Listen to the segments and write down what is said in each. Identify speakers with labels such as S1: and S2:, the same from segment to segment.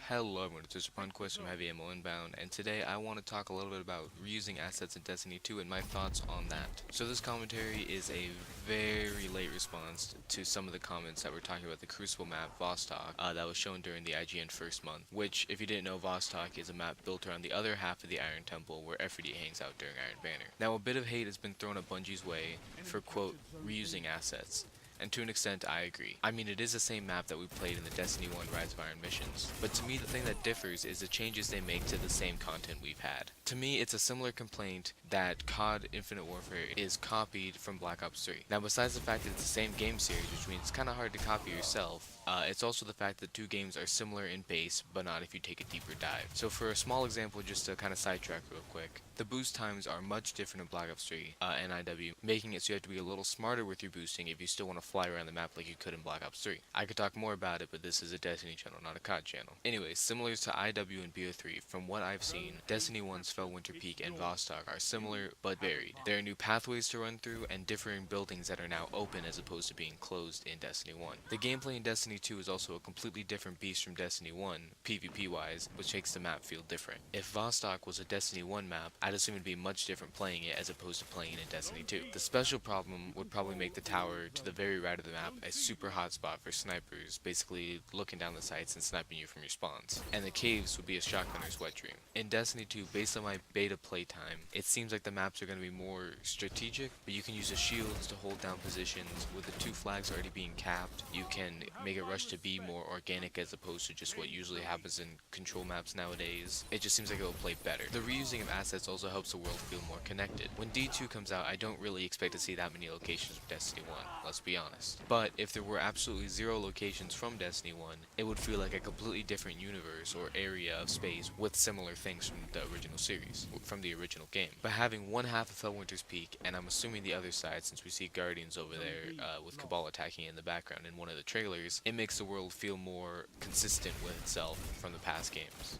S1: Hello everyone, it's Mr. Punquist from Heavy Ammo Inbound, and today I want to talk a little bit about reusing assets in Destiny 2 and my thoughts on that. So this commentary is a very late response to some of the comments that were talking about the Crucible map, Vostok, that was shown during the IGN first month, which, if you didn't know, Vostok is a map built around the other half of the Iron Temple where Efridi hangs out during Iron Banner. Now, a bit of hate has been thrown at Bungie's way for, quote, reusing assets. And to an extent, I agree. I mean, it is the same map that we played in the Destiny 1 Rise of Iron missions, but to me the thing that differs is the changes they make to the same content we've had. To me, it's a similar complaint that COD Infinite Warfare is copied from Black Ops 3. Now, besides the fact that it's the same game series, which means it's kind of hard to copy yourself, it's also the fact that two games are similar in base, but not if you take a deeper dive. So for a small example, just to kind of sidetrack real quick, the boost times are much different in Black Ops 3 and IW, making it so you have to be a little smarter with your boosting if you still want to fly around the map like you could in Black Ops 3. I could talk more about it, but this is a Destiny channel, not a COD channel. Anyways, similar to IW and BO3, from what I've seen, Destiny 1's Fellwinter Peak and Vostok are similar but varied. There are new pathways to run through and differing buildings that are now open as opposed to being closed in Destiny 1. The gameplay in Destiny 2 is also a completely different beast from Destiny 1, PvP wise, which makes the map feel different. If Vostok was a Destiny 1 map, I'd assume it'd be much different playing it as opposed to playing it in Destiny 2. The special problem would probably make the tower to the very right of the map a super hot spot for snipers, basically looking down the sights and sniping you from your spawns. And the caves would be a shotgunner's wet dream. In Destiny 2, based on my beta playtime, it seems like the maps are going to be more strategic, but you can use the shields to hold down positions. With the two flags already being capped, you can make a rush to be more organic as opposed to just what usually happens in control maps nowadays. It just seems like it will play better. The reusing of assets also helps the world feel more connected. When D2 comes out, I don't really expect to see that many locations from Destiny 1, let's be honest. But if there were absolutely zero locations from Destiny 1, it would feel like a completely different universe or area of space with similar things from the original series, from the original game. But having one half of Fellwinter's Peak, and I'm assuming the other side since we see Guardians over there with Cabal attacking in the background in one of the trailers, it makes the world feel more consistent with itself from the past games.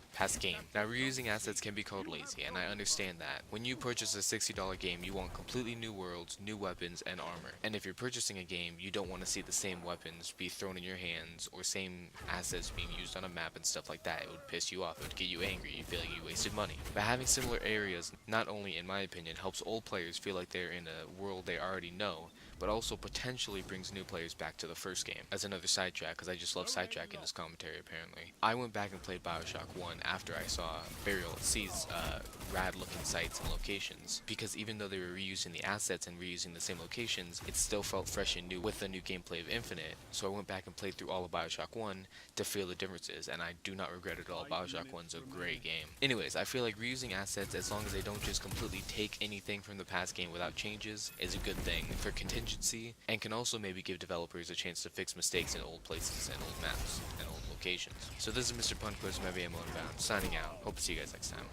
S1: Now, reusing assets can be called lazy, and I understand that. When you purchase a $60 game, you want completely new worlds, new weapons, and armor. And if you're purchasing a game, you don't want to see the same weapons be thrown in your hands, or same assets being used on a map and stuff like that. It would piss you off, it would get you angry, you'd feel like you wasted money. But having similar areas, not only in my opinion, helps old players feel like they're in a world they already know, but also potentially brings new players back to the first game. As another sidetrack, because I just love sidetracking this commentary apparently. I went back and played Bioshock 1 after I saw Burial at Sea's rad looking sites and locations, because even though they were reusing the assets and reusing the same locations, it still felt fresh and new with the new gameplay of Infinite. So I went back and played through all of Bioshock 1 to feel the differences, and I do not regret it at all. Bioshock 1's a great game. Anyways, I feel like reusing assets, as long as they don't just completely take anything from the past game without changes, is a good thing for contingency, and can also maybe give developers a chance to fix mistakes in old places and old maps and old locations. So this is Mr. Punquist from Heavy Ammo Inbound, signing out. Hope to see you guys next time.